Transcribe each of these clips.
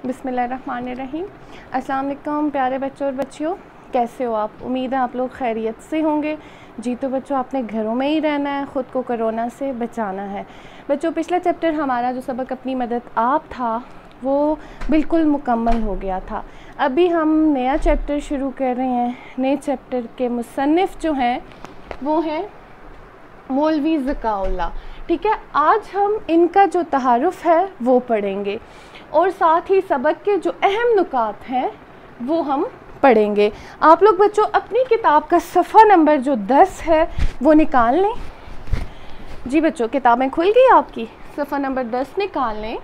बिस्मिल्लाहिर्रहमानिर्रहीम। अस्सलाम वालेकुम प्यारे बच्चों और बच्चियों, कैसे हो आप? उम्मीद है आप लोग खैरियत से होंगे। जी तो बच्चों, आपने घरों में ही रहना है, ख़ुद को कोरोना से बचाना है। बच्चों, पिछला चैप्टर हमारा जो सबक अपनी मदद आप था वो बिल्कुल मुकम्मल हो गया था। अभी हम नया चैप्टर शुरू कर रहे हैं। नए चैप्टर के मुसन्निफ़ जो हैं वो हैं मौलवी ज़काउल्लाह। ठीक है, आज हम इनका जो तहारुफ़ है वो पढ़ेंगे और साथ ही सबक के जो अहम नुकात हैं वो हम पढ़ेंगे। आप लोग बच्चों अपनी किताब का सफ़ा नंबर जो 10 है वो निकाल लें। जी बच्चों, किताबें खुल गई आपकी, सफ़ा नंबर 10 निकाल लें।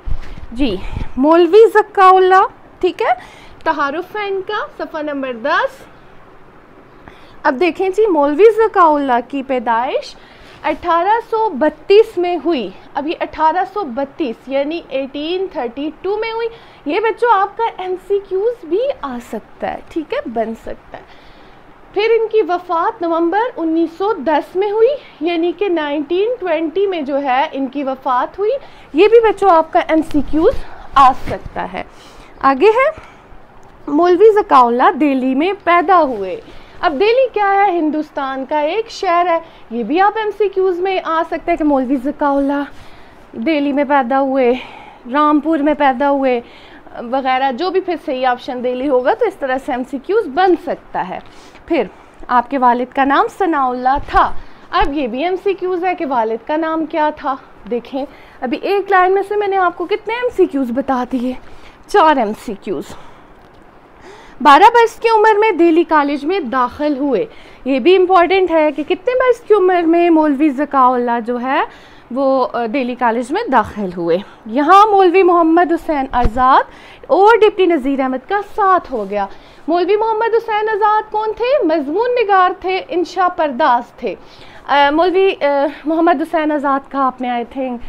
जी, मौलवी ज़काउल्लाह, ठीक है, तहारुफ़ है इनका, सफ़ा नंबर 10। अब देखें जी, मौलवी ज़काउल्लाह की पैदाइश 1832 में हुई। अभी 1832 यानी 1832 में हुई। ये बच्चों आपका MCQs भी आ सकता है, ठीक है, बन सकता है। फिर इनकी वफ़ात नवंबर 1910 में हुई, यानी कि 1920 में जो है इनकी वफ़ात हुई। ये भी बच्चों आपका MCQs आ सकता है। आगे है, मौलवी ज़काउल्लाह दिल्ली में पैदा हुए। अब दिल्ली क्या है? हिंदुस्तान का एक शहर है। ये भी आप MCQs में आ सकते हैं कि मौलवी ज़काउल्लाह दिल्ली में पैदा हुए, रामपुर में पैदा हुए वगैरह, जो भी फिर सही ऑप्शन दिल्ली होगा तो इस तरह से MCQs बन सकता है। फिर आपके वालिद का नाम सनाउल्लाह था। अब ये भी MCQs है कि वालिद का नाम क्या था। देखें, अभी एक लाइन में से मैंने आपको कितने MCQs बता दिए, 4 MCQs। 12 वर्ष की उम्र में दिल्ली कॉलेज में दाखिल हुए। ये भी इम्पॉर्टेंट है कि कितने वर्ष की उम्र में मौलवी ज़काउल्लाह जो है वो दिल्ली कॉलेज में दाखिल हुए। यहाँ मौलवी मोहम्मद हुसैन आज़ाद और डिप्टी नज़ीर अहमद का साथ हो गया। मौलवी मोहम्मद हुसैन आज़ाद कौन थे? मजमून निगार थे, इंशा परदास थे। मौलवी मोहम्मद हुसैन आज़ाद का आपने आई थिंक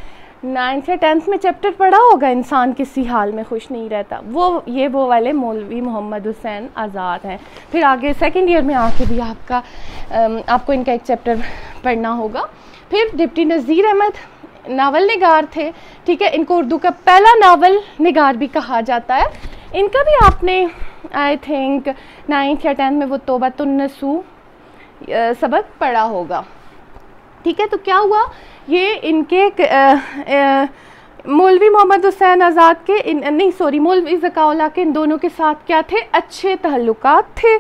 9th या 10th में चैप्टर पढ़ा होगा, इंसान किसी हाल में खुश नहीं रहता, वो वाले मौलवी मोहम्मद हुसैन आज़ाद हैं। फिर आगे सेकंड ईयर में आके भी आपको इनका एक चैप्टर पढ़ना होगा। फिर डिप्टी नज़ीर अहमद नावल निगार थे, ठीक है, इनको उर्दू का पहला नावल निगार भी कहा जाता है। इनका भी आपने आई थिंक 9th या 10th में वो तौबा तुन्नसू सबक पढ़ा होगा, ठीक है। तो क्या हुआ, ये इनके मौलवी मोहम्मद हुसैन आज़ाद के मौलवी ज़काउल्लाह के इन दोनों के साथ क्या थे? अच्छे तल्लुकात थे।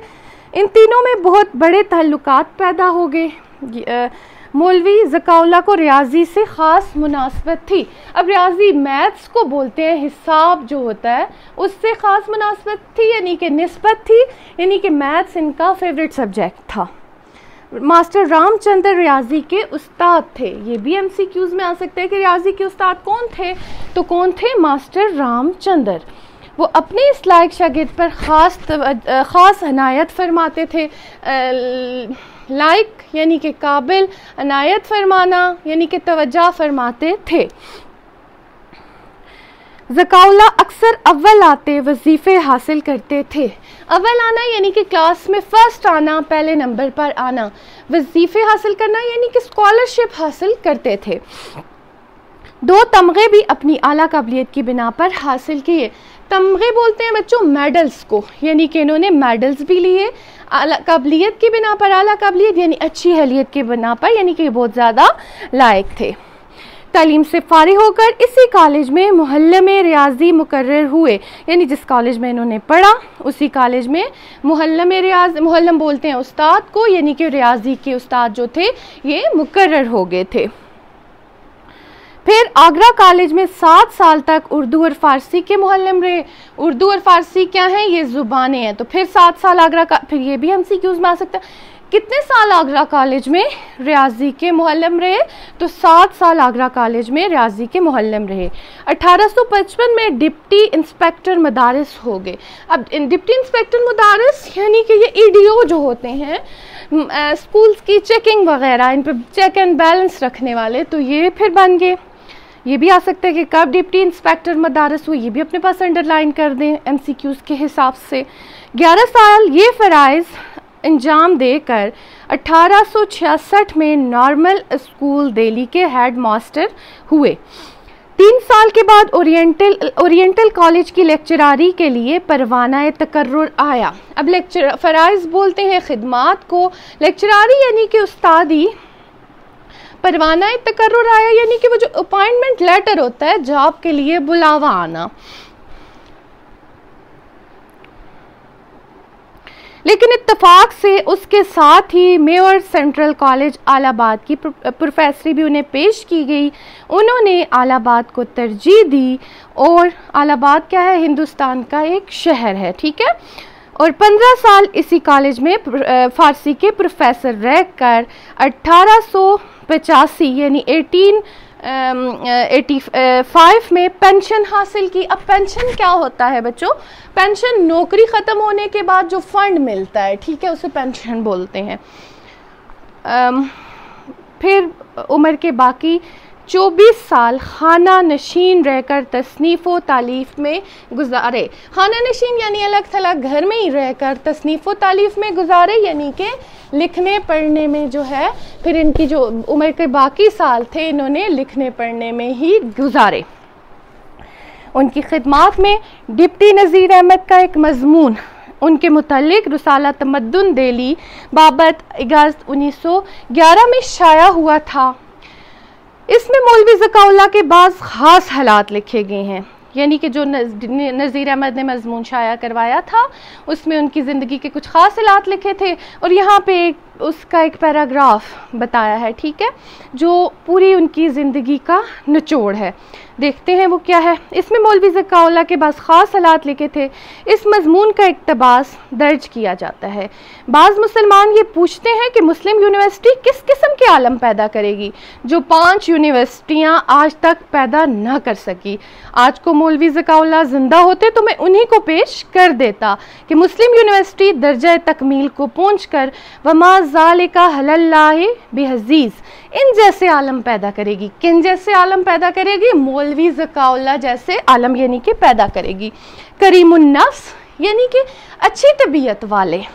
इन तीनों में बहुत बड़े तल्लुकात पैदा हो गए। मौलवी ज़काउल्लाह को रियाजी से ख़ास मुनासबत थी। अब रियाजी मैथ्स को बोलते हैं, हिसाब जो होता है उससे ख़ास मुनासबत थी, यानी कि निस्बत थी, यानी कि मैथ्स इनका फेवरेट सब्जेक्ट था। मास्टर रामचंद्र रियाजी के उस्ताद थे। ये भी MCQs में आ सकते हैं कि रियाजी के उस्ताद कौन थे? तो कौन थे? मास्टर रामचंद्र। वो अपने इस लायक शागिर्द पर ख़ास अनायत फरमाते थे। लायक यानी कि काबिल, अनायत फरमाना यानी कि तवज्जो फरमाते थे। ज़काउल्लाह अक्सर अव्वल आते वजीफ़े हासिल करते थे। अव्वल आना यानी कि क्लास में फ़र्स्ट आना, पहले नंबर पर आना। वजीफ़े हासिल करना यानी कि स्कॉलरशिप हासिल करते थे। 2 तमगे भी अपनी आला काबिलियत की बिना पर हासिल किए। तमगे बोलते हैं बच्चों मेडल्स को, यानी कि इन्होंने मेडल्स भी लिए आला काबिलियत की बिना पर। आला काबिलियत यानी अच्छी अहलियत की बिना पर, यानी कि बहुत ज़्यादा लायक थे। तालीम से फारिग होकर इसी कॉलेज में मुहल्लम रियाजी मुकर्रर हुए, यानी जिस कॉलेज में इन्होंने पढ़ा उसी कॉलेज में मुहल्लम बोलते हैं उस्ताद को, यानी कि रियाजी के उस्ताद जो थे ये मुकर्रर हो गए थे। फिर आगरा कॉलेज में 7 साल तक उर्दू और फ़ारसी के मुहल्लम रहे। उर्दू और फ़ारसी क्या हैं? ये ज़ुबानें हैं। तो फिर 7 साल आगरा का, फिर ये भी MCQs में आ सकता है। कितने साल आगरा कॉलेज में रियाजी के मुहल्लम रहे? तो 7 साल आगरा कॉलेज में रियाजी के मुहल्लम रहे। 1855 में डिप्टी इंस्पेक्टर मदारिस हो गए। अब डिप्टी इंस्पेक्टर मदारिस यानी कि ये EDO जो होते हैं स्कूल्स की चेकिंग वगैरह, इन पर चेक एंड बैलेंस रखने वाले, तो ये फिर बन गए। ये भी आ सकता है कि कब डिप्टी इंस्पेक्टर मदारिस हुए, ये भी अपने पास अंडरलाइन कर दें MCQs के हिसाब से। 11 साल ये फ़राइज़ अंजाम देकर 1866 में नॉर्मल स्कूल दिल्ली के हेड मास्टर हुए। 3 साल के बाद ओरिएंटल कॉलेज की लेक्चरारी के लिए परवाना तकर्रुर आया। अब लेक्चर फ़राइज़ बोलते हैं खिदमात को, लेक्चरारी यानी कि उस्तादी, परवाना तकर्रुर आया यानी कि वो जो अपॉइंटमेंट लेटर होता है, जॉब के लिए बुलावा आना। लेकिन इत्तेफाक से उसके साथ ही मेयर सेंट्रल कॉलेज इलाहाबाद की प्रोफेसरी भी उन्हें पेश की गई। उन्होंने इलाहाबाद को तरजीह दी, और इलाहाबाद क्या है, हिंदुस्तान का एक शहर है, ठीक है। और 15 साल इसी कॉलेज में फ़ारसी के प्रोफेसर रहकर 1885 यानी 1885 में पेंशन हासिल की। अब पेंशन क्या होता है बच्चों? पेंशन नौकरी ख़त्म होने के बाद जो फ़ंड मिलता है, ठीक है, उसे पेंशन बोलते हैं। फिर उम्र के बाकी 24 साल खाना नशीन रहकर तसनीफ़ व तालीफ़ में गुजारे। खाना नशीन यानी अलग थलग घर में ही रहकर तसनीफ़ व तालीफ़ में गुजारे, यानी कि लिखने पढ़ने में जो है, फिर इनकी जो उम्र के बाकी साल थे इन्होंने लिखने पढ़ने में ही गुजारे। उनकी खिदमात में डिप्टी नज़ीर अहमद का एक मजमून उनके मुतालिक रसाला तमद्दुन दिल्ली बाबत अगस्त 1911 में शाया हुआ था। इसमें मौलवी ज़काउल्लाह के बाज़ ख़ास हालात लिखे गए हैं, यानी कि जो नज़ीर अहमद ने मजमून शाया करवाया था उसमें उनकी ज़िंदगी के कुछ ख़ास हालात लिखे थे, और यहाँ पे उसका एक पैराग्राफ बताया है, ठीक है, जो पूरी उनकी ज़िंदगी का निचोड़ है। देखते हैं वो क्या है। इसमें मौलवी ज़काउल्लाह के बाज़ ख़ास हालात लिखे थे। इस मजमून का इक़्तिबास दर्ज किया जाता है। बाज़ मुसलमान ये पूछते हैं कि मुस्लिम यूनिवर्सिटी किस किस्म के आलम पैदा करेगी जो 5 यूनिवर्सिटियाँ आज तक पैदा ना कर सकी। आज को मौलवी ज़काउल्लाह ज़िंदा होते तो मैं उन्हीं को पेश कर देता कि मुस्लिम यूनिवर्सिटी दर्जा तकमील को पहुँच कर वमा ज़ालिका हलल्लाहि बिअज़ीज़ इन जैसे आलम पैदा करेगी। किन जैसे आलम पैदा करेगी? मौलवी ज़काउल्लाह जैसे आलम यानी कि पैदा करेगी। करीमुन नफ्स यानी कि अच्छी तबीयत वाले,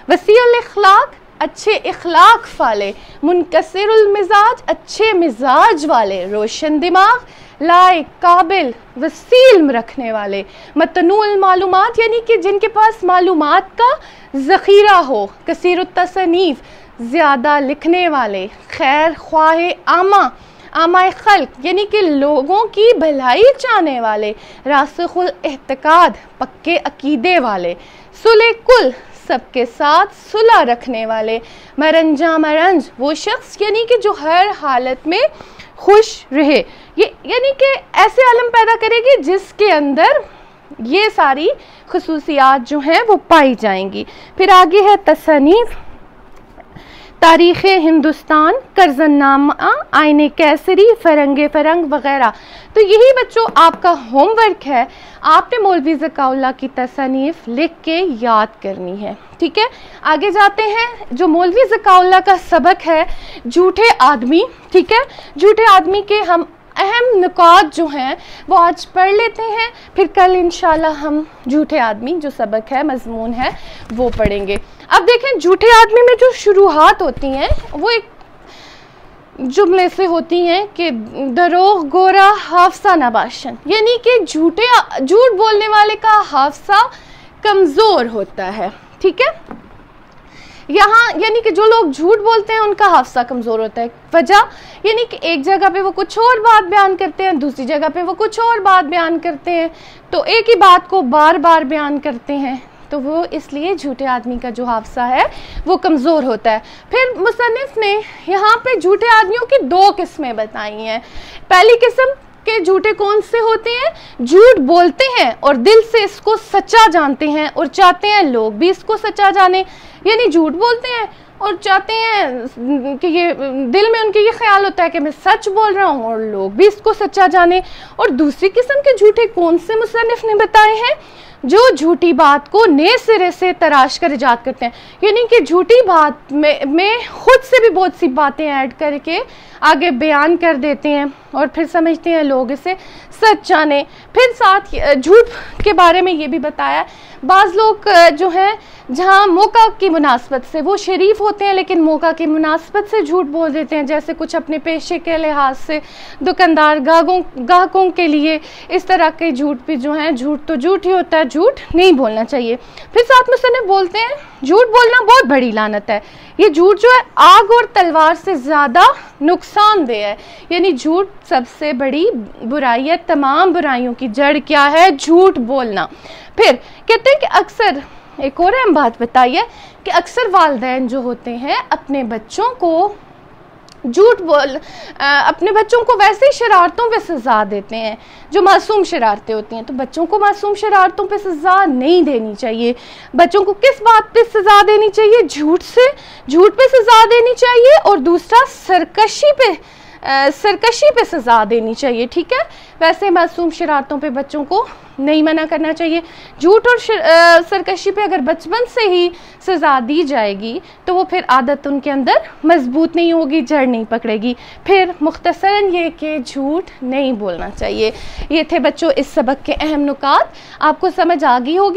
वसीउल इखलाक अच्छे इखलाक वाले, मुनकसिरुल मिजाज अच्छे मिजाज वाले, रोशन दिमाग लायक काबिल वसील रखने वाले, मतनूल मालूमात यानी कि जिनके पास मालूमात का ज़ख़ीरा हो, कसीरुत तसनीफ़ ज़्यादा लिखने वाले, खैर ख्वाह आमाए खल्क यानी कि लोगों की भलाई चाहने वाले, रासिखुल एहतिकाद पक्के अकीदे वाले, सुले कुल सबके साथ सुलह रखने वाले, मरंजा मरंज वो शख्स यानी कि जो हर हालत में खुश रहे। ये यानी कि ऐसे आलम पैदा करेगी जिसके अंदर ये सारी खुसूसियात जो हैं वो पाई जाएंगी। फिर आगे है तसनीफ़, तारीख़ हिंदुस्तान, कर्ज़न्नामा, आईने कैसरी, फ़रंगे फ़रंग वग़ैरह। तो यही बच्चों आपका होमवर्क है, आपने मौलवी ज़काउल्लाह की तसनीफ़ लिख के याद करनी है, ठीक है। आगे जाते हैं। जो मौलवी ज़काउल्लाह का सबक है झूठे आदमी, ठीक है, झूठे आदमी के हम अहम नुकात जो हैं वो आज पढ़ लेते हैं, फिर कल इंशाल्लाह हम झूठे आदमी जो सबक है, मजमून है, वो पढ़ेंगे। अब देखें झूठे आदमी में जो शुरुआत होती हैं वो एक जुमले से होती हैं कि दरोग गोरा हाफसा नबाशन, यानी कि झूठ बोलने वाले का हाफसा कमज़ोर होता है, ठीक है। यहाँ यानी कि जो लोग झूठ बोलते हैं उनका हाफसा कमज़ोर होता है। वजह यानी कि एक जगह पे वो कुछ और बात बयान करते हैं, दूसरी जगह पे वो कुछ और बात बयान करते हैं, तो एक ही बात को बार बार बयान करते हैं, तो वो इसलिए झूठे आदमी का जो हाफसा है वो कमज़ोर होता है। फिर मुसन्निफ़ ने यहाँ पे झूठे आदमियों की 2 किस्में बताई हैं। पहली किस्म के झूठे कौन से होते हैं? झूठ बोलते हैं और दिल से इसको सच्चा जानते हैं और चाहते हैं लोग भी इसको सच्चा जाने, यानी झूठ बोलते हैं और चाहते हैं कि ये दिल में उनके ये ख्याल होता है कि मैं सच बोल रहा हूँ और लोग भी इसको सच्चा जाने। और दूसरी किस्म के झूठे कौन से मुसन्निफ ने बताए हैं? जो झूठी बात को नए सिरे से तराश कर इजाद करते हैं, यानी कि झूठी बात में खुद से भी बहुत सी बातें ऐड करके आगे बयान कर देते हैं और फिर समझते हैं लोग इसे सच जाने। फिर साथ झूठ के बारे में ये भी बताया, बाज़ लोग जो हैं जहाँ मौका की मुनासबत से, वो शरीफ होते हैं लेकिन मौका की मुनासबत से झूठ बोल देते हैं, जैसे कुछ अपने पेशे के लिहाज से, दुकानदार ग्राहकों के लिए, इस तरह के झूठ भी जो हैं, झूठ तो झूठ ही होता है, झूठ नहीं बोलना चाहिए। फिर साथ में सने बोलते हैं झूठ बोलना बहुत बड़ी लानत है, ये झूठ जो है आग और तलवार से ज़्यादा नुकसानदेह है, यानी झूठ सबसे बड़ी बुराई है, तमाम बुराइयों की जड़ क्या है, झूठ बोलना। फिर कहते हैं कि अक्सर एक और अहम बात बताइए कि अक्सर वालिदैन जो होते हैं अपने बच्चों को अपने बच्चों को वैसे ही शरारतों पे सज़ा देते हैं जो मासूम शरारतें होती हैं, तो बच्चों को मासूम शरारतों पे सज़ा नहीं देनी चाहिए। बच्चों को किस बात पे सज़ा देनी चाहिए? झूठ पे सज़ा देनी चाहिए, और दूसरा सरकशी पे सज़ा देनी चाहिए, ठीक है। वैसे मासूम शरारतों पे बच्चों को नहीं मना करना चाहिए। झूठ और सरकशी पे अगर बचपन से ही सज़ा दी जाएगी तो वो फिर आदत उनके अंदर मजबूत नहीं होगी, जड़ नहीं पकड़ेगी। फिर मुख्तसरन ये कि झूठ नहीं बोलना चाहिए। ये थे बच्चों इस सबक के अहम नुकात, आपको समझ आ गई होगी।